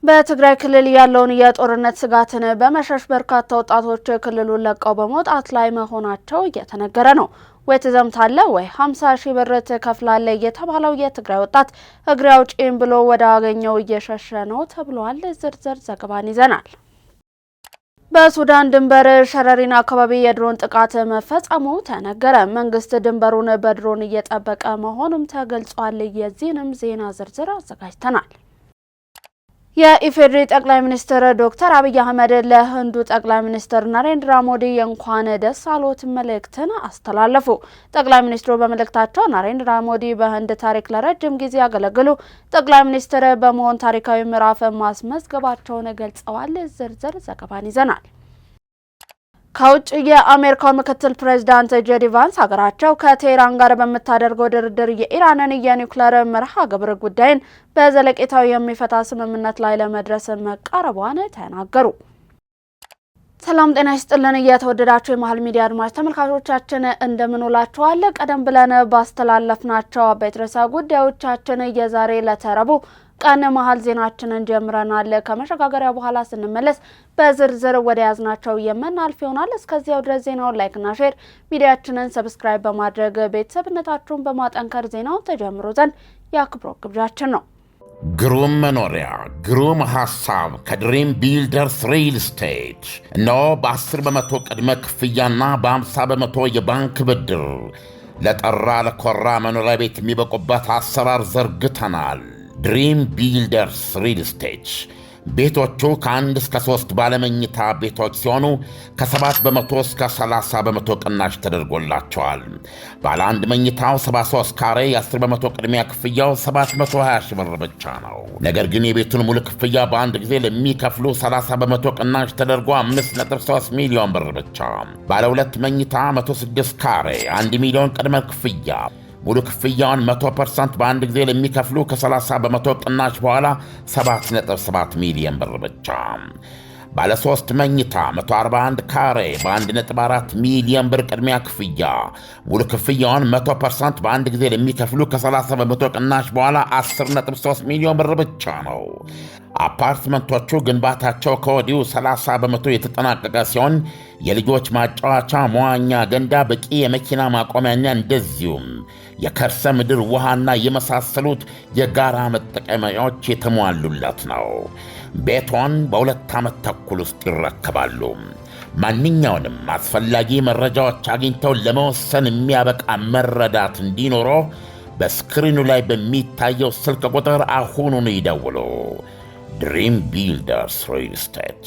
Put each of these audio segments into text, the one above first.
በትግራይ ክልል ያለውን የጦርነት ስጋትን በመሸሽ በርካታ ወጣቶች ክልሉን ለቀው በመውጣት ላይ መሆናቸው እየተነገረ ነው። ወይ ትዘምታለህ ወይ 50 ሺህ ብር ትከፍላለህ የተባለው የትግራይ ወጣት እግሬ አውጪኝ ብሎ ወደ አገኘው እየሸሸ ነው ተብሏል። ዝርዝር ዘገባን ይዘናል። በሱዳን ድንበር ሸረሪና አካባቢ የድሮን ጥቃት መፈጸሙ ተነገረ። መንግስት ድንበሩን በድሮን እየጠበቀ መሆኑም ተገልጿል። የዚህንም ዜና ዝርዝር አዘጋጅተናል። የኢፌዴሪ ጠቅላይ ሚኒስትር ዶክተር አብይ አህመድ ለህንዱ ጠቅላይ ሚኒስትር ናሬንድራ ሞዲ እንኳን ደስ አሎት መልእክትን አስተላለፉ። ጠቅላይ ሚኒስትሩ በመልእክታቸው ናሬንድራ ሞዲ በህንድ ታሪክ ለረጅም ጊዜ ያገለገሉ ጠቅላይ ሚኒስትር በመሆን ታሪካዊ ምዕራፍ ማስመዝገባቸውን ገልጸዋል። ዝርዝር ዘገባን ይዘናል። ከውጭ የአሜሪካው ምክትል ፕሬዝዳንት ጄዲ ቫንስ ሀገራቸው ከቴህራን ጋር በመታደርገው ድርድር የኢራንን የኒውክሌር መርሃ ግብር ጉዳይን በዘለቄታው የሚፈታ ስምምነት ላይ ለመድረስ መቃረቧን ተናገሩ። ሰላም ጤና ይስጥልን። እየተወደዳችሁ የመሃል ሚዲያ አድማጭ ተመልካቾቻችን እንደምን ውላችኋል? ቀደም ብለን ባስተላለፍናቸው አበይት ርዕሰ ጉዳዮቻችን የዛሬ ለተረቡ ቀን መሃል ዜናችንን ጀምረናል። ከመሸጋገሪያ በኋላ ስንመለስ በዝርዝር ወደ ያዝናቸው የምናልፍ ይሆናል። እስከዚያው ድረስ ዜናውን ላይክና ሼር ሚዲያችንን ሰብስክራይብ በማድረግ ቤተሰብነታችሁን በማጠንከር ዜናው ተጀምሮ ዘንድ የአክብሮት ግብዣችን ነው። ግሩም መኖሪያ ግሩም ሐሳብ ከድሪም ቢልደርስ ሪል ስቴት እነሆ በ10 በመቶ ቅድመ ክፍያና በ50 በመቶ የባንክ ብድር ለጠራ ለኮራ መኖሪያ ቤት የሚበቁበት አሰራር ዘርግተናል። ድሪም ቢልደርስ ሪል ስቴት ቤቶቹ ከ1 እስከ 3 ባለመኝታ ቤቶች ሲሆኑ ከ7 በመቶ እስከ 30 በመቶ ቅናሽ ተደርጎላቸዋል። ባለ 1 መኝታው 73 ካሬ የ10 በመቶ ቅድሚያ ክፍያው 720 ሺህ ብር ብቻ ነው። ነገር ግን የቤቱን ሙሉ ክፍያ በአንድ ጊዜ ለሚከፍሉ 30 በመቶ ቅናሽ ተደርጎ 5.3 ሚሊዮን ብር ብቻ። ባለ 2 መኝታ 106 ካሬ 1 ሚሊዮን ቅድመ ክፍያ ሙሉ ክፍያውን 100% በአንድ ጊዜ ለሚከፍሉ ከ30 በመቶ ቅናሽ በኋላ 7.7 ሚሊዮን ብር ብቻ። ባለ 3 መኝታ 141 ካሬ በ1.4 ሚሊዮን ብር ቅድሚያ ክፍያ ሙሉ ክፍያውን 100% በአንድ ጊዜ ለሚከፍሉ ከ30 በመቶ ቅናሽ በኋላ 10.3 ሚሊዮን ብር ብቻ ነው። አፓርትመንቶቹ ግንባታቸው ከወዲሁ 30 በመቶ የተጠናቀቀ ሲሆን የልጆች ማጫወቻ፣ መዋኛ ገንዳ፣ በቂ የመኪና ማቆሚያና እንደዚሁም የከርሰ ምድር ውሃና የመሳሰሉት የጋራ መጠቀሚያዎች የተሟሉለት ነው። ቤቶን በ2 ዓመት ተኩል ውስጥ ይረከባሉ። ማንኛውንም አስፈላጊ መረጃዎች አግኝተው ለመወሰን የሚያበቃ መረዳት እንዲኖረው በስክሪኑ ላይ በሚታየው ስልክ ቁጥር አሁኑን ይደውሉ። ድሪም ቢልደርስ ሪል ስቴት።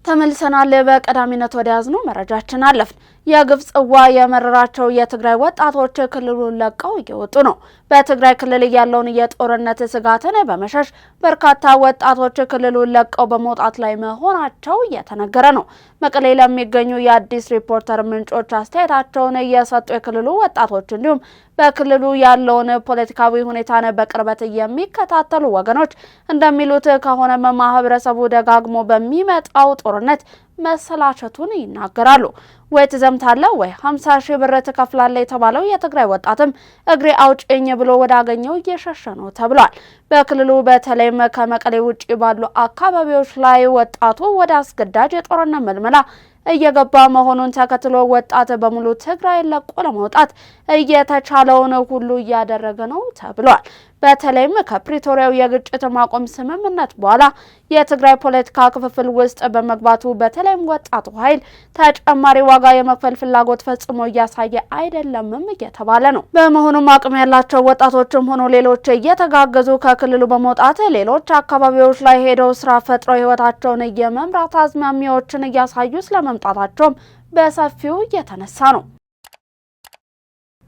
ተመልሰናል። በቀዳሚነት ወደ ያዝነው መረጃችን አለፍን። የግፍ ጽዋ የመረራቸው የትግራይ ወጣቶች ክልሉን ለቀው እየወጡ ነው። በትግራይ ክልል ያለውን የጦርነት ስጋትን በመሸሽ በርካታ ወጣቶች ክልሉን ለቀው በመውጣት ላይ መሆናቸው እየተነገረ ነው። መቀሌ ለሚገኙ የአዲስ ሪፖርተር ምንጮች አስተያየታቸውን እየሰጡ የክልሉ ወጣቶች እንዲሁም በክልሉ ያለውን ፖለቲካዊ ሁኔታን በቅርበት የሚከታተሉ ወገኖች እንደሚሉት ከሆነ ማህበረሰቡ ደጋግሞ በሚመጣው ጦርነት መሰላቸቱን ይናገራሉ። ወይ ትዘምታለህ ወይ 50 ሺህ ብር ትከፍላለህ የተባለው የትግራይ ወጣትም እግሬ አውጪኝ ብሎ ወደ አገኘው እየሸሸ ነው ተብሏል። በክልሉ በተለይም ከመቀሌ ውጪ ባሉ አካባቢዎች ላይ ወጣቱ ወደ አስገዳጅ የጦርነት መልመላ እየገባ መሆኑን ተከትሎ ወጣት በሙሉ ትግራይ ለቆ ለመውጣት እየተቻለውን ሁሉ እያደረገ ነው ተብሏል። በተለይም ከፕሪቶሪያው የግጭት ማቆም ስምምነት በኋላ የትግራይ ፖለቲካ ክፍፍል ውስጥ በመግባቱ በተለይም ወጣቱ ኃይል ተጨማሪ ዋጋ የመክፈል ፍላጎት ፈጽሞ እያሳየ አይደለምም እየተባለ ነው። በመሆኑም አቅም ያላቸው ወጣቶችም ሆኖ ሌሎች እየተጋገዙ ከክልሉ በመውጣት ሌሎች አካባቢዎች ላይ ሄደው ስራ ፈጥረው ህይወታቸውን የመምራት አዝማሚያዎችን እያሳዩ ስለመምጣታቸውም በሰፊው እየተነሳ ነው።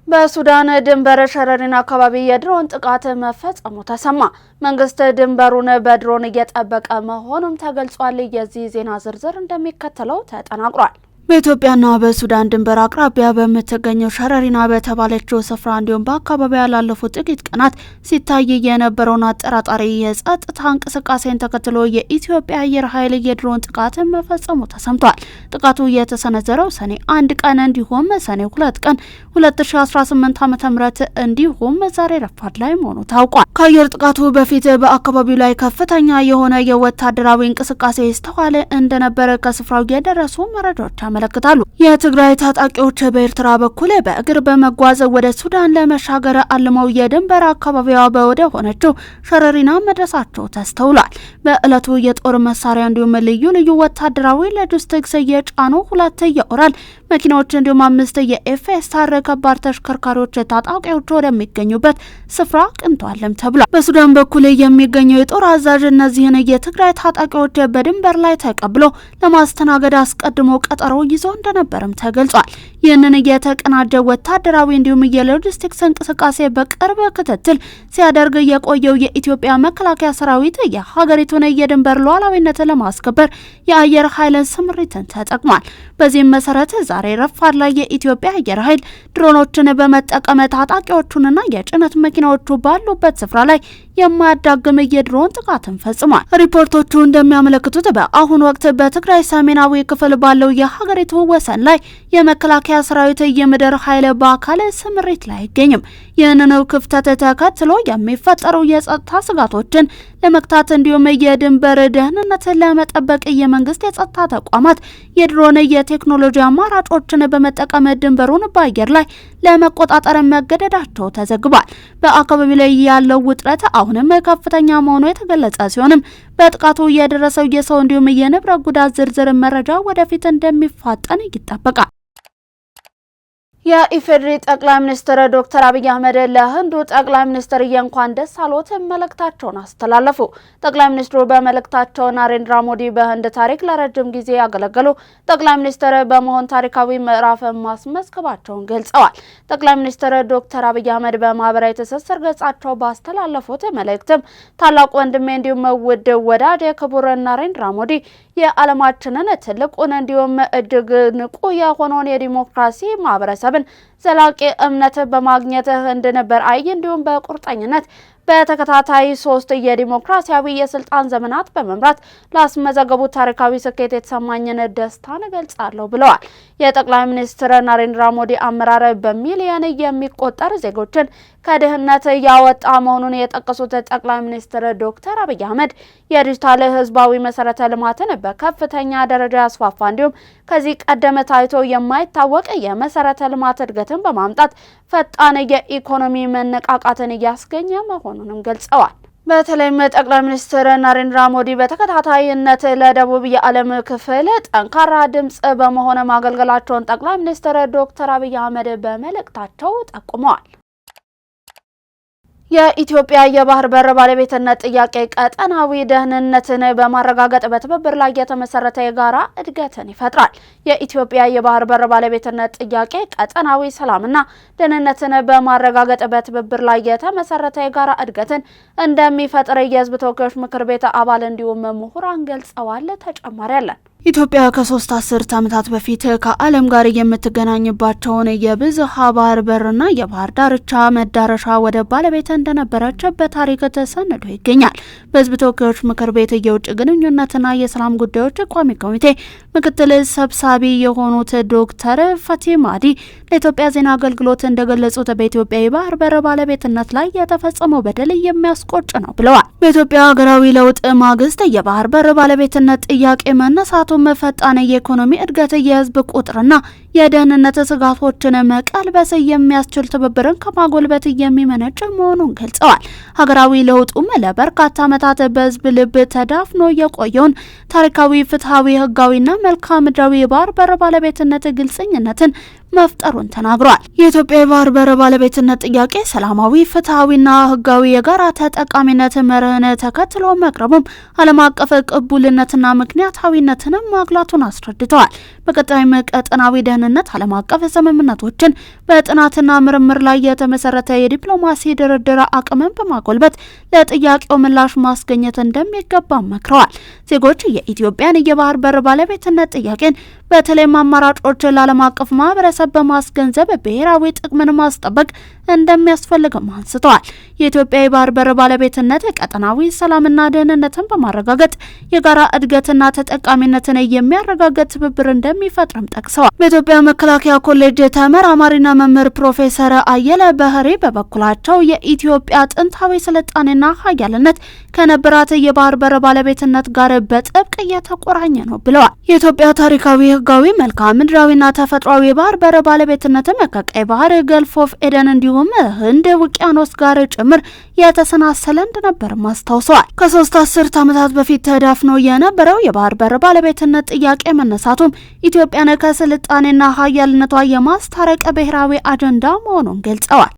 በሱዳን ድንበር ሸረሪና አካባቢ የድሮን ጥቃት መፈጸሙ ተሰማ። መንግስት ድንበሩን በድሮን እየጠበቀ መሆኑም ተገልጿል። የዚህ ዜና ዝርዝር እንደሚከተለው ተጠናቅሯል። በኢትዮጵያና በሱዳን ድንበር አቅራቢያ በምትገኘው ሸረሪና በተባለችው ስፍራ እንዲሁም በአካባቢዋ ላለፉት ጥቂት ቀናት ሲታይ የነበረውን አጠራጣሪ የጸጥታ እንቅስቃሴን ተከትሎ የኢትዮጵያ አየር ኃይል የድሮን ጥቃት መፈጸሙ ተሰምቷል። ጥቃቱ የተሰነዘረው ሰኔ 1 ቀን እንዲሁም ሰኔ 2 ቀን 2018 ዓ.ም እንዲሁም ዛሬ ረፋድ ላይ መሆኑ ታውቋል። ከአየር ጥቃቱ በፊት በአካባቢው ላይ ከፍተኛ የሆነ የወታደራዊ እንቅስቃሴ ይስተዋል እንደነበረ ከስፍራው የደረሱ መረጃዎች ያመለክታሉ። የትግራይ ታጣቂዎች በኤርትራ በኩል በእግር በመጓዝ ወደ ሱዳን ለመሻገር አልመው የድንበር አካባቢዋ ወደ ሆነችው ሸረሪና መድረሳቸው ተስተውሏል። በዕለቱ የጦር መሳሪያ እንዲሁም ልዩ ልዩ ወታደራዊ ሎጂስቲክስ የጫኑ 2 የኦራል መኪናዎች እንዲሁም 5 የኤፍኤስአር ከባድ ተሽከርካሪዎች ታጣቂዎች ወደሚገኙበት ስፍራ ቅንቷልም ተብሏል። በሱዳን በኩል የሚገኘው የጦር አዛዥ እነዚህን የትግራይ ታጣቂዎች በድንበር ላይ ተቀብሎ ለማስተናገድ አስቀድሞ ቀጠሮ ይዞ እንደነበርም ተገልጿል። ይህንን የተቀናጀ ወታደራዊ እንዲሁም የሎጂስቲክስ እንቅስቃሴ በቅርብ ክትትል ሲያደርግ የቆየው የኢትዮጵያ መከላከያ ሰራዊት የሀገሪቱን የድንበር ሉዓላዊነት ለማስከበር የአየር ኃይልን ስምሪትን ተጠቅሟል። በዚህም መሰረት ዛሬ ረፋድ ላይ የኢትዮጵያ አየር ኃይል ድሮኖችን በመጠቀም ታጣቂዎቹንና የጭነት መኪናዎቹ ባሉበት ስፍራ ላይ የማያዳግም የድሮን ጥቃትን ፈጽሟል። ሪፖርቶቹ እንደሚያመለክቱት በአሁኑ ወቅት በትግራይ ሰሜናዊ ክፍል ባለው የሀገሪቱ ወሰን ላይ የመከላከያ ሰራዊት የምድር ኃይል በአካል ስምሪት ላይ አይገኝም። ይህንን ክፍተት ተከትሎ የሚፈጠሩ የጸጥታ ስጋቶችን ለመክታት እንዲሁም የድንበር ደህንነትን ለመጠበቅ የመንግስት የጸጥታ ተቋማት የድሮን የቴክኖሎጂ አማራጮችን በመጠቀም ድንበሩን በአየር ላይ ለመቆጣጠር መገደዳቸው ተዘግቧል። በአካባቢው ላይ ያለው ውጥረት አሁንም ከፍተኛ መሆኑ የተገለጸ ሲሆንም በጥቃቱ የደረሰው የሰው እንዲሁም የንብረት ጉዳት ዝርዝር መረጃ ወደፊት እንደሚፋጠን ይጠበቃል። የኢፌዴሪ ጠቅላይ ሚኒስትር ዶክተር አብይ አህመድ ለህንዱ ጠቅላይ ሚኒስትር የእንኳን ደስ አሎት መልእክታቸውን አስተላለፉ። ጠቅላይ ሚኒስትሩ በመልእክታቸው ናሬንድራ ሞዲ በህንድ ታሪክ ለረጅም ጊዜ ያገለገሉ ጠቅላይ ሚኒስትር በመሆን ታሪካዊ ምዕራፍ ማስመዝገባቸውን ገልጸዋል። ጠቅላይ ሚኒስትር ዶክተር አብይ አህመድ በማህበራዊ ትስስር ገጻቸው ባስተላለፉት መልእክትም ታላቁ ወንድሜ እንዲሁም ውድ ወዳጄ ክቡር ናሬንድራ ሞዲ የዓለማችንን ትልቁን እንዲሁም እጅግ ንቁ የሆነውን የዲሞክራሲ ማህበረሰብን ዘላቂ እምነት በማግኘት ህንድ ነበር እንዲሁም በቁርጠኝነት በተከታታይ 3 የዲሞክራሲያዊ የስልጣን ዘመናት በመምራት ላስመዘገቡት ታሪካዊ ስኬት የተሰማኝን ደስታን ገልጻለሁ ብለዋል። የጠቅላይ ሚኒስትር ናሬንድራ ሞዲ አመራር በሚሊዮን የሚቆጠር ዜጎችን ከድህነት ያወጣ መሆኑን የጠቀሱት ጠቅላይ ሚኒስትር ዶክተር አብይ አህመድ የዲጂታል ህዝባዊ መሰረተ ልማትን በከፍተኛ ደረጃ ያስፋፋ እንዲሁም ከዚህ ቀደም ታይቶ የማይታወቅ የመሰረተ ልማት እድገትን በማምጣት ፈጣን የኢኮኖሚ መነቃቃትን እያስገኘ መሆኑንም ገልጸዋል። በተለይም ጠቅላይ ሚኒስትር ናሬንድራ ሞዲ በተከታታይነት ለደቡብ የዓለም ክፍል ጠንካራ ድምጽ በመሆን ማገልገላቸውን ጠቅላይ ሚኒስትር ዶክተር አብይ አህመድ በመልእክታቸው ጠቁመዋል። የኢትዮጵያ የባህር በር ባለቤትነት ጥያቄ ቀጠናዊ ደህንነትን በማረጋገጥ በትብብር ላይ የተመሰረተ የጋራ እድገትን ይፈጥራል። የኢትዮጵያ የባህር በር ባለቤትነት ጥያቄ ቀጠናዊ ሰላምና ደህንነትን በማረጋገጥ በትብብር ላይ የተመሰረተ የጋራ እድገትን እንደሚፈጥር የሕዝብ ተወካዮች ምክር ቤት አባል እንዲሁም ምሁራን ገልጸዋል። ተጨማሪ አለን። ኢትዮጵያ ከ3 አስርት ዓመታት በፊት ከዓለም ጋር የምትገናኝባቸውን የብዝሃ ባህር በርና የባህር ዳርቻ መዳረሻ ወደብ ባለቤት እንደነበረች በታሪክ ተሰንዶ ይገኛል። በሕዝብ ተወካዮች ምክር ቤት የውጭ ግንኙነትና የሰላም ጉዳዮች ቋሚ ኮሚቴ ምክትል ሰብሳቢ የሆኑት ዶክተር ፈቲ ማዲ ለኢትዮጵያ ዜና አገልግሎት እንደገለጹት በኢትዮጵያ የባህር በር ባለቤትነት ላይ የተፈጸመው በደል የሚያስቆጭ ነው ብለዋል። በኢትዮጵያ ሀገራዊ ለውጥ ማግስት የባህር በር ባለቤትነት ጥያቄ መነሳቱ ፈጣን የኢኮኖሚ እድገት የህዝብ ቁጥርና የደህንነት ስጋቶችን መቀልበስ የሚያስችል ትብብርን ከማጎልበት የሚመነጭ መሆኑን ገልጸዋል። ሀገራዊ ለውጡም ለበርካታ ዓመታት በህዝብ ልብ ተዳፍኖ የቆየውን ታሪካዊ፣ ፍትሃዊ፣ ህጋዊና መልክዓ ምድራዊ የባህር በር ባለቤትነት ግልጽኝነትን መፍጠሩን ተናግሯል። የኢትዮጵያ የባህር በር ባለቤትነት ጥያቄ ሰላማዊ፣ ፍትሃዊና ህጋዊ የጋራ ተጠቃሚነት መርህን ተከትሎ መቅረቡም ዓለም አቀፍ ቅቡልነትና ምክንያታዊነትን ማግላቱን አስረድተዋል። በቀጣይም ቀጠናዊ ደህንነት ደህንነት ዓለም አቀፍ ስምምነቶችን በጥናትና ምርምር ላይ የተመሰረተ የዲፕሎማሲ ድርድር አቅምን በማጎልበት ለጥያቄው ምላሽ ማስገኘት እንደሚገባ መክረዋል። ዜጎች የኢትዮጵያን የባህር በር ባለቤትነት ጥያቄን በተለይም አማራጮችን ለዓለም አቀፍ ማህበረሰብ በማስገንዘብ ብሔራዊ ጥቅምን ማስጠበቅ እንደሚያስፈልግም አንስተዋል። የኢትዮጵያ የባህር በር ባለቤትነት ቀጠናዊ ሰላምና ደህንነትን በማረጋገጥ የጋራ እድገትና ተጠቃሚነትን የሚያረጋግጥ ትብብር እንደሚፈጥርም ጠቅሰዋል። በኢትዮጵያ መከላከያ ኮሌጅ ተመራማሪና መምህር ፕሮፌሰር አየለ ባህሪ በበኩላቸው የኢትዮጵያ ጥንታዊ ስልጣኔና ሀያልነት ከነበራት የባህር በር ባለቤትነት ጋር በጥብቅ እየተቆራኘ ነው ብለዋል። የኢትዮጵያ ታሪካዊ፣ ህጋዊ፣ መልክዓ ምድራዊና ተፈጥሯዊ የባህር በር ባለቤትነትም ከቀይ ባህር፣ ገልፍ ኦፍ ኤደን እንዲሁም ህንድ ውቅያኖስ ጋር ጭምር የተሰናሰለ እንደነበር አስታውሰዋል። ከ3 አስርት ዓመታት በፊት ተዳፍኖ የነበረው የባህር በር ባለቤትነት ጥያቄ መነሳቱም ኢትዮጵያን ከስልጣኔና ሀያልነቷ የማስታረቅ ብሔራዊ አጀንዳ መሆኑን ገልጸዋል።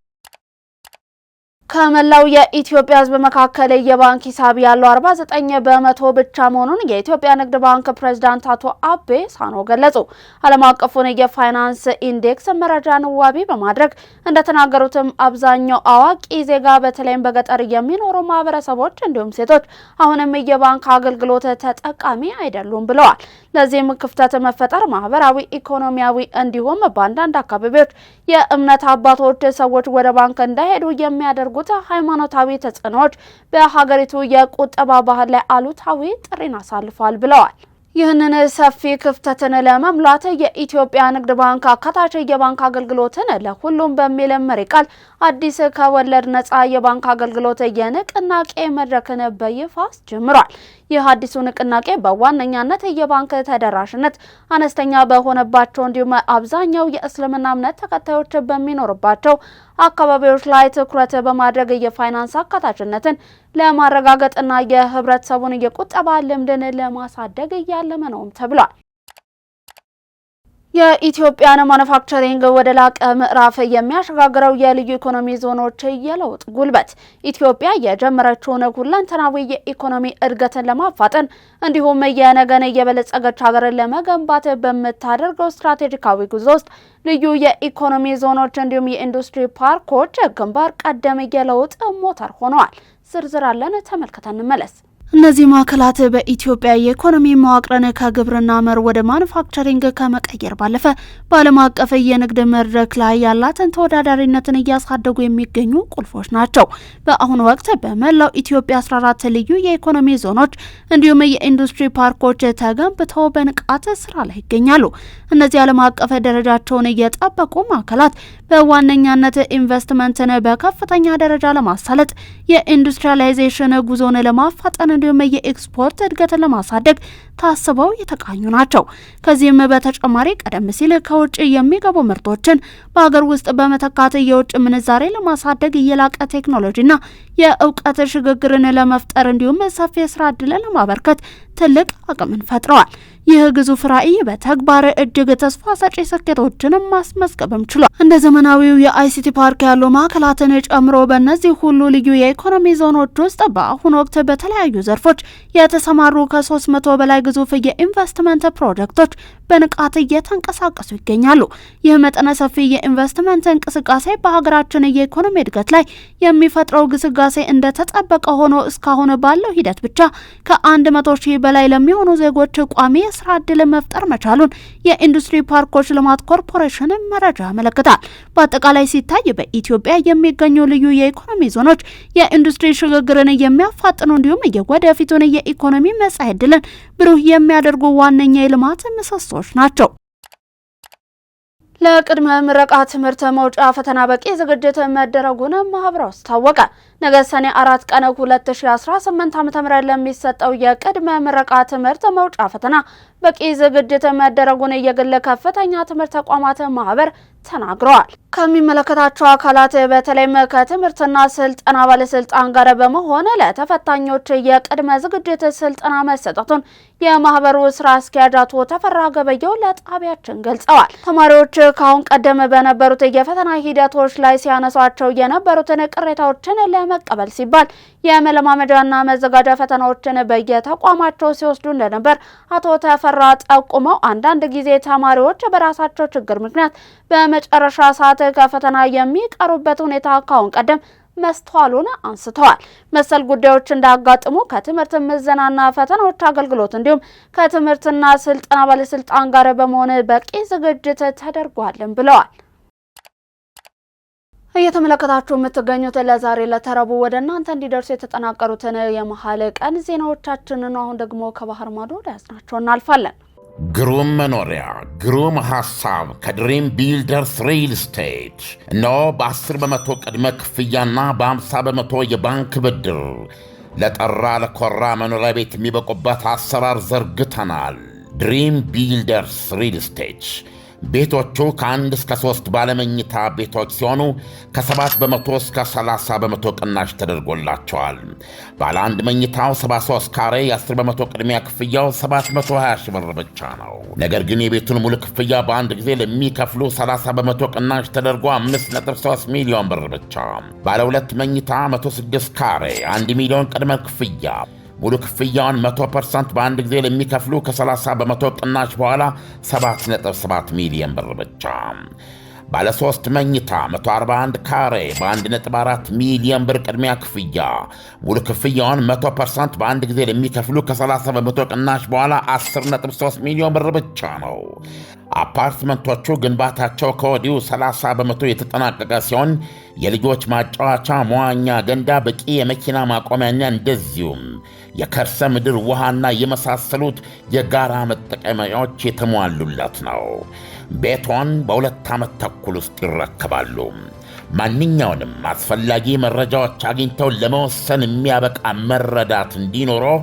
ከመላው የኢትዮጵያ ህዝብ መካከል የባንክ ሂሳብ ያለው 49 በመቶ ብቻ መሆኑን የኢትዮጵያ ንግድ ባንክ ፕሬዝዳንት አቶ አቤ ሳኖ ገለጹ። ዓለም አቀፉን የፋይናንስ ኢንዴክስ መረጃን ዋቢ በማድረግ እንደተናገሩትም አብዛኛው አዋቂ ዜጋ በተለይም በገጠር የሚኖሩ ማህበረሰቦች እንዲሁም ሴቶች አሁንም የባንክ አገልግሎት ተጠቃሚ አይደሉም ብለዋል። ለዚህም ክፍተት መፈጠር ማህበራዊ፣ ኢኮኖሚያዊ እንዲሁም በአንዳንድ አካባቢዎች የእምነት አባቶች ሰዎች ወደ ባንክ እንዳይሄዱ የሚያደርጉ ሃይማኖታዊ ተጽዕኖዎች በሀገሪቱ የቁጠባ ባህል ላይ አሉታዊ ጥሪን አሳልፏል ብለዋል። ይህንን ሰፊ ክፍተትን ለመሙላት የኢትዮጵያ ንግድ ባንክ አካታች የባንክ አገልግሎትን ለሁሉም በሚል መሪ ቃል አዲስ ከወለድ ነጻ የባንክ አገልግሎት የንቅናቄ መድረክን በይፋ አስጀምሯል። ይህ አዲሱ ንቅናቄ በዋነኛነት የባንክ ተደራሽነት አነስተኛ በሆነባቸው እንዲሁም አብዛኛው የእስልምና እምነት ተከታዮች በሚኖርባቸው አካባቢዎች ላይ ትኩረት በማድረግ የፋይናንስ አካታችነትን ለማረጋገጥና የህብረተሰቡን የቁጠባ ልምድን ለማሳደግ ያለመ ነው ተብሏል። የኢትዮጵያን ማኑፋክቸሪንግ ወደ ላቀ ምዕራፍ የሚያሸጋግረው የልዩ ኢኮኖሚ ዞኖች የለውጥ ጉልበት ኢትዮጵያ የጀመረችውን ሁለንተናዊ የኢኮኖሚ እድገትን ለማፋጠን እንዲሁም የነገን የበለጸገች ሀገርን ለመገንባት በምታደርገው ስትራቴጂካዊ ጉዞ ውስጥ ልዩ የኢኮኖሚ ዞኖች እንዲሁም የኢንዱስትሪ ፓርኮች ግንባር ቀደም የለውጥ ሞተር ሆነዋል። ዝርዝር አለን፣ ተመልክተን እንመለስ። እነዚህ ማዕከላት በኢትዮጵያ የኢኮኖሚ መዋቅርን ከግብርና መር ወደ ማኑፋክቸሪንግ ከመቀየር ባለፈ በዓለም አቀፍ የንግድ መድረክ ላይ ያላትን ተወዳዳሪነትን እያሳደጉ የሚገኙ ቁልፎች ናቸው። በአሁኑ ወቅት በመላው ኢትዮጵያ 14 ልዩ የኢኮኖሚ ዞኖች እንዲሁም የኢንዱስትሪ ፓርኮች ተገንብተው በንቃት ስራ ላይ ይገኛሉ። እነዚህ ዓለም አቀፍ ደረጃቸውን እየጠበቁ ማዕከላት በዋነኛነት ኢንቨስትመንትን በከፍተኛ ደረጃ ለማሳለጥ፣ የኢንዱስትሪያላይዜሽን ጉዞን ለማፋጠን እንዲሁም የኤክስፖርት እድገትን ለማሳደግ ታስበው የተቃኙ ናቸው። ከዚህም በተጨማሪ ቀደም ሲል ከውጭ የሚገቡ ምርቶችን በሀገር ውስጥ በመተካት የውጭ ምንዛሬ ለማሳደግ የላቀ ቴክኖሎጂና የእውቀት ሽግግርን ለመፍጠር እንዲሁም ሰፊ የስራ ዕድልን ለማበርከት ትልቅ አቅምን ፈጥረዋል። ይህ ግዙፍ ራዕይ በተግባር እጅግ ተስፋ ሰጪ ስኬቶችን ማስመዝገብም ችሏል። እንደ ዘመናዊው የአይሲቲ ፓርክ ያሉ ማዕከላትን ጨምሮ በእነዚህ ሁሉ ልዩ የኢኮኖሚ ዞኖች ውስጥ በአሁኑ ወቅት በተለያዩ ዘርፎች የተሰማሩ ከ300 በላይ ግዙፍ የኢንቨስትመንት ፕሮጀክቶች በንቃት እየተንቀሳቀሱ ይገኛሉ። ይህ መጠነ ሰፊ የኢንቨስትመንት እንቅስቃሴ በሀገራችን የኢኮኖሚ እድገት ላይ የሚፈጥረው ግስጋሴ እንደተጠበቀ ሆኖ እስካሁን ባለው ሂደት ብቻ ከ100 ሺህ በላይ ለሚሆኑ ዜጎች ቋሚ የስራ ዕድል መፍጠር መቻሉን የኢንዱስትሪ ፓርኮች ልማት ኮርፖሬሽን መረጃ ያመለክታል። በአጠቃላይ ሲታይ በኢትዮጵያ የሚገኙ ልዩ የኢኮኖሚ ዞኖች የኢንዱስትሪ ሽግግርን የሚያፋጥኑ እንዲሁም የወደፊቱን የኢኮኖሚ መጻኢ ዕድልን ብሩህ የሚያደርጉ ዋነኛ የልማት ምሰሶች ናቸው። ለቅድመ ምረቃ ትምህርት መውጫ ፈተና በቂ ዝግጅት መደረጉን ማህበሩ አስታወቀ። ነገ ሰኔ 4 ቀን 2018 ዓ.ም ለሚሰጠው የቅድመ ምረቃ ትምህርት መውጫ ፈተና በቂ ዝግጅት መደረጉን የግል ከፍተኛ ትምህርት ተቋማት ማህበር ተናግረዋል። ከሚመለከታቸው አካላት በተለይም ከትምህርትና ስልጠና ባለስልጣን ጋር በመሆን ለተፈታኞች የቅድመ ዝግጅት ስልጠና መሰጠቱን የማህበሩ ስራ አስኪያጅ አቶ ተፈራ ገበየው ለጣቢያችን ገልጸዋል። ተማሪዎች ካሁን ቀደም በነበሩት የፈተና ሂደቶች ላይ ሲያነሷቸው የነበሩትን ቅሬታዎችን ለመቀበል ሲባል የመለማመጃና መዘጋጃ ፈተናዎችን በየተቋማቸው ሲወስዱ እንደነበር አቶ ተፈራ ጠቁመው አንዳንድ ጊዜ ተማሪዎች በራሳቸው ችግር ምክንያት በመጨረሻ ሰዓት ከፈተና የሚቀሩበት ሁኔታ ካሁን ቀደም መስተዋሉን አንስተዋል። መሰል ጉዳዮች እንዳጋጥሙ ከትምህርት ምዘናና ፈተናዎች አገልግሎት እንዲሁም ከትምህርትና ስልጠና ባለስልጣን ጋር በመሆን በቂ ዝግጅት ተደርጓልም ብለዋል። እየተመለከታችሁ የምትገኙት ለዛሬ ለተረቡ ወደ እናንተ እንዲደርሱ የተጠናቀሩትን የመሀል ቀን ዜናዎቻችንን አሁን ደግሞ ከባህር ማዶ ያዝናቸው እናልፋለን። ግሩም መኖሪያ ግሩም ሐሳብ ከድሪም ቢልደርስ ሪል ስቴት እነሆ በ10 በመቶ ቅድመ ክፍያና በ50 በመቶ የባንክ ብድር ለጠራ ለኮራ መኖሪያ ቤት የሚበቁበት አሰራር ዘርግተናል። ድሪም ቢልደርስ ሪል ስቴት ቤቶቹ ከ1 እስከ 3 ባለመኝታ ቤቶች ሲሆኑ ከ7 በመቶ እስከ 30 በመቶ ቅናሽ ተደርጎላቸዋል። ባለ 1 መኝታው 73 ካሬ የ10 በመቶ ቅድሚያ ክፍያው 720 ሺህ ብር ብቻ ነው። ነገር ግን የቤቱን ሙሉ ክፍያ በአንድ ጊዜ ለሚከፍሉ 30 በመቶ ቅናሽ ተደርጎ 5.3 ሚሊዮን ብር ብቻ። ባለ 2 መኝታ 106 ካሬ 1 ሚሊዮን ቅድመ ክፍያ ሙሉ ክፍያውን 100% በአንድ ጊዜ ለሚከፍሉ ከ30 በመቶ ቅናሽ በኋላ 7.7 ሚሊዮን ብር ብቻ። ባለ 3 መኝታ 141 ካሬ በ1.4 ሚሊዮን ብር ቅድሚያ ክፍያ ሙሉ ክፍያውን 100% በአንድ ጊዜ ለሚከፍሉ ከ30 በመቶ ቅናሽ በኋላ 10.3 ሚሊዮን ብር ብቻ ነው። አፓርትመንቶቹ ግንባታቸው ከወዲሁ 30 በመቶ የተጠናቀቀ ሲሆን የልጆች ማጫወቻ፣ መዋኛ ገንዳ፣ በቂ የመኪና ማቆሚያና እንደዚሁም የከርሰ ምድር ውሃና የመሳሰሉት የጋራ መጠቀሚያዎች የተሟሉለት ነው። ቤቶን በ2 ዓመት ተኩል ውስጥ ይረከባሉ። ማንኛውንም አስፈላጊ መረጃዎች አግኝተው ለመወሰን የሚያበቃ መረዳት እንዲኖረው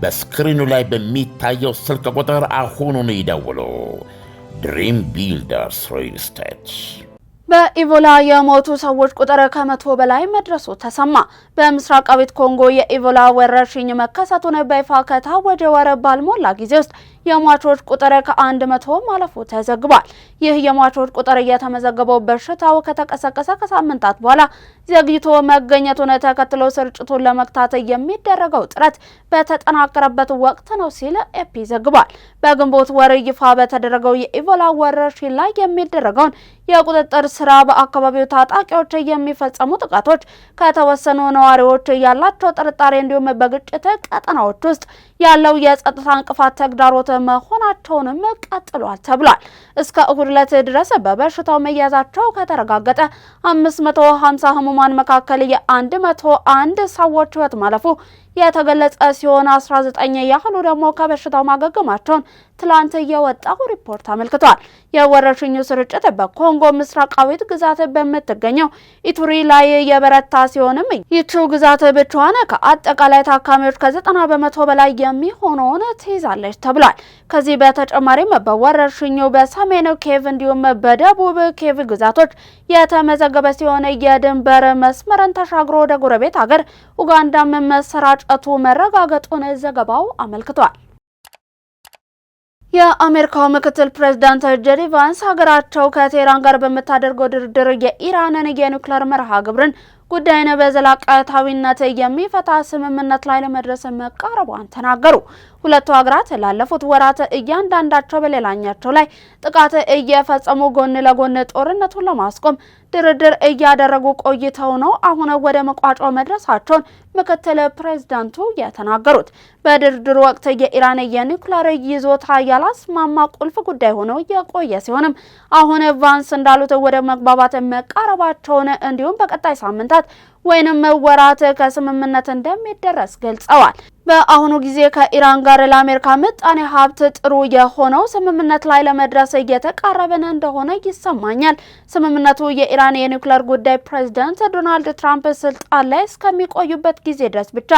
በስክሪኑ ላይ በሚታየው ስልክ ቁጥር አሁኑን ይደውሉ። ድሪም ቢልደርስ ሪል ስቴት። በኢቦላ የሞቱ ሰዎች ቁጥር ከ100 በላይ መድረሱ ተሰማ። በምስራቃዊት ኮንጎ የኢቦላ ወረርሽኝ መከሰቱን በይፋ ከታወጀ ወር ባልሞላ ጊዜ ውስጥ የሟቾች ቁጥር ከ100 ማለፉ ተዘግቧል። ይህ የሟቾች ቁጥር የተመዘገበው በሽታው ከተቀሰቀሰ ከሳምንታት በኋላ ዘግይቶ መገኘቱን ተከትሎ ስርጭቱን ለመግታት የሚደረገው ጥረት በተጠናከረበት ወቅት ነው ሲል ኤፒ ዘግቧል። በግንቦት ወር ይፋ በተደረገው የኢቦላ ወረርሽኝ ላይ የሚደረገውን የቁጥጥር ስራ በአካባቢው ታጣቂዎች የሚፈጸሙ ጥቃቶች፣ ከተወሰኑ ነዋሪዎች ያላቸው ጥርጣሬ እንዲሁም በግጭት ቀጠናዎች ውስጥ ያለው የጸጥታ እንቅፋት ተግዳሮት መሆናቸውንም ቀጥሏል ተብሏል። እስከ እሁድ ዕለት ድረስ በበሽታው መያዛቸው ከተረጋገጠ 550 ህሙማን መካከል የ101 ሰዎች ህይወት ማለፉ የተገለጸ ሲሆን 19 ያህሉ ደግሞ ከበሽታው ማገገማቸውን ትላንት የወጣው ሪፖርት አመልክቷል። የወረርሽኙ ስርጭት በኮንጎ ምስራቃዊት ግዛት በምትገኘው ኢቱሪ ላይ የበረታ ሲሆንም ይህችው ግዛት ብቻዋን ከአጠቃላይ ታካሚዎች ከ90 በመቶ በላይ የሚሆነውን ትይዛለች ተብሏል። ከዚህ በተጨማሪም በወረርሽኙ በሰሜን ኬቭ እንዲሁም በደቡብ ኬቭ ግዛቶች የተመዘገበ ሲሆን የድንበር መስመርን ተሻግሮ ወደ ጎረቤት ሀገር ኡጋንዳም መሰራጨቱ መረጋገጡን ዘገባው አመልክቷል። የአሜሪካው ምክትል ፕሬዝዳንት ጄዲ ቫንስ ሀገራቸው ከቴህራን ጋር በምታደርገው ድርድር የኢራንን የኒውክሌር መርሃ ግብርን ጉዳይን በዘላቂያዊነት የሚፈታ ስምምነት ላይ ለመድረስ መቃረቧን ተናገሩ። ሁለቱ ሀገራት ላለፉት ወራት እያንዳንዳቸው በሌላኛቸው ላይ ጥቃት እየፈጸሙ ጎን ለጎን ጦርነቱን ለማስቆም ድርድር እያደረጉ ቆይተው ነው አሁን ወደ መቋጫው መድረሳቸውን ምክትል ፕሬዝዳንቱ የተናገሩት። በድርድሩ ወቅት የኢራን የኒውክሌር ይዞታ ያላስማማ ቁልፍ ጉዳይ ሆኖ የቆየ ሲሆንም አሁን ቫንስ እንዳሉት ወደ መግባባት መቃረባቸውን እንዲሁም በቀጣይ ሳምንታት ወይንም ወራት ከስምምነት እንደሚደረስ ገልጸዋል። በአሁኑ ጊዜ ከኢራን ጋር ለአሜሪካ ምጣኔ ሀብት ጥሩ የሆነው ስምምነት ላይ ለመድረስ እየተቃረበን እንደሆነ ይሰማኛል። ስምምነቱ የኢራን የኒውክሌር ጉዳይ ፕሬዝዳንት ዶናልድ ትራምፕ ስልጣን ላይ እስከሚቆዩበት ጊዜ ድረስ ብቻ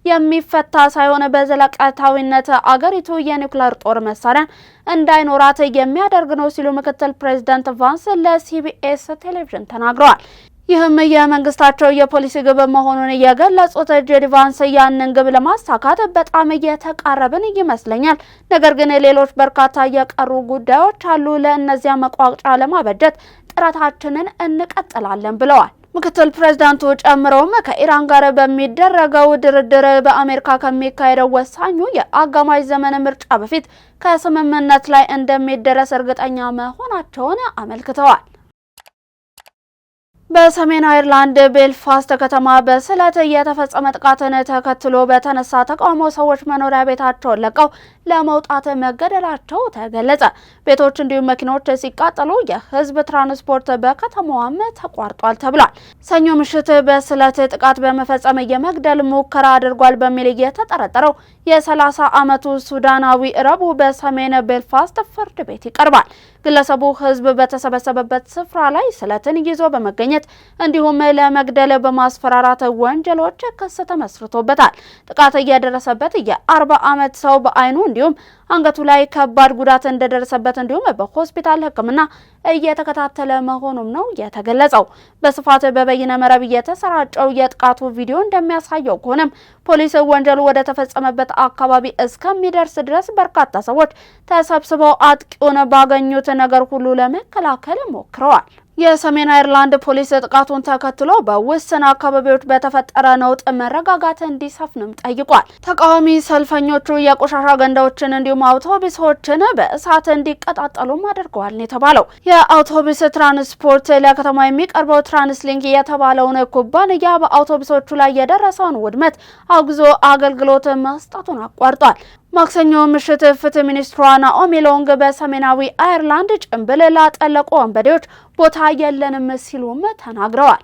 የሚፈታ ሳይሆን በዘላቂያዊነት አገሪቱ የኒውክሌር ጦር መሳሪያ እንዳይኖራት የሚያደርግ ነው ሲሉ ምክትል ፕሬዝዳንት ቫንስ ለሲቢኤስ ቴሌቪዥን ተናግረዋል። ይህም የመንግስታቸው የፖሊሲ ግብ መሆኑን የገለጹት ጄዲ ቫንስ ያንን ግብ ለማሳካት በጣም እየተቃረብን ይመስለኛል፣ ነገር ግን ሌሎች በርካታ የቀሩ ጉዳዮች አሉ። ለእነዚያ መቋጫ ለማበጀት ጥረታችንን እንቀጥላለን ብለዋል። ምክትል ፕሬዝዳንቱ ጨምረውም ከኢራን ጋር በሚደረገው ድርድር በአሜሪካ ከሚካሄደው ወሳኙ የአጋማሽ ዘመን ምርጫ በፊት ከስምምነት ላይ እንደሚደረስ እርግጠኛ መሆናቸውን አመልክተዋል። በሰሜን አይርላንድ ቤልፋስት ከተማ በስለት የተፈጸመ ጥቃትን ተከትሎ በተነሳ ተቃውሞ ሰዎች መኖሪያ ቤታቸውን ለቀው ለመውጣት መገደላቸው ተገለጸ። ቤቶች እንዲሁም መኪኖች ሲቃጠሉ የህዝብ ትራንስፖርት በከተማዋም ተቋርጧል ተብሏል። ሰኞ ምሽት በስለት ጥቃት በመፈጸም የመግደል ሙከራ አድርጓል በሚል የተጠረጠረው የ30 ዓመቱ ሱዳናዊ ረቡዕ በሰሜን ቤልፋስት ፍርድ ቤት ይቀርባል። ግለሰቡ ህዝብ በተሰበሰበበት ስፍራ ላይ ስለትን ይዞ በመገኘት እንዲሁም ለመግደል በማስፈራራት ወንጀሎች ክስ ተመስርቶበታል። ጥቃት እየደረሰበት የ40 ዓመት ሰው በአይኑ እንዲሁም አንገቱ ላይ ከባድ ጉዳት እንደደረሰበት እንዲሁም በሆስፒታል ሕክምና እየተከታተለ መሆኑም ነው የተገለጸው። በስፋት በበይነ መረብ የተሰራጨው የጥቃቱ ቪዲዮ እንደሚያሳየው ከሆነም ፖሊስ ወንጀሉ ወደ ተፈጸመበት አካባቢ እስከሚደርስ ድረስ በርካታ ሰዎች ተሰብስበው አጥቂውን ባገኙት ነገር ሁሉ ለመከላከል ሞክረዋል። የሰሜን አይርላንድ ፖሊስ ጥቃቱን ተከትሎ በውስን አካባቢዎች በተፈጠረ ነውጥ መረጋጋት እንዲሰፍንም ጠይቋል። ተቃዋሚ ሰልፈኞቹ የቆሻሻ ገንዳዎችን እንዲሁም አውቶቡሶችን በእሳት እንዲቀጣጠሉም አድርገዋል ነው የተባለው። የአውቶቡስ ትራንስፖርት ለከተማ የሚቀርበው ትራንስሊንክ የተባለውን ኩባንያ በአውቶቡሶቹ ላይ የደረሰውን ውድመት አውግዞ አገልግሎት መስጠቱን አቋርጧል። ማክሰኞ ምሽት ፍትህ ሚኒስትሯ ናኦሚ ሎንግ በሰሜናዊ አይርላንድ ጭንብል ላጠለቁ ወንበዴዎች ቦታ የለንም ሲሉም ተናግረዋል።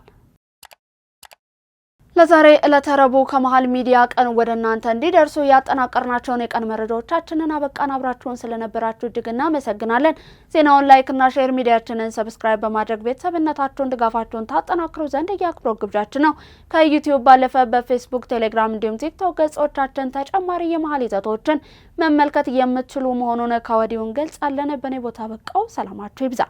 ለዛሬ ዕለተ ረቡዕ ከመሃል ሚዲያ ቀን ወደ እናንተ እንዲደርሱ ያጠናቀርናቸውን የቀን መረጃዎቻችንን አበቃን። አብራችሁን ስለነበራችሁ እጅግ እናመሰግናለን። ዜናውን ላይክ እና ሼር፣ ሚዲያችንን ሰብስክራይብ በማድረግ ቤተሰብነታችሁን ድጋፋችሁን ታጠናክሩ ዘንድ የአክብሮት ግብዣችን ነው። ከዩቲዩብ ባለፈ በፌስቡክ፣ ቴሌግራም እንዲሁም ቲክቶክ ገጾቻችን ተጨማሪ የመሃል ይዘቶችን መመልከት የምትችሉ መሆኑን ከወዲሁ እንገልጻለን። በኔ ቦታ በቃው። ሰላማችሁ ይብዛ።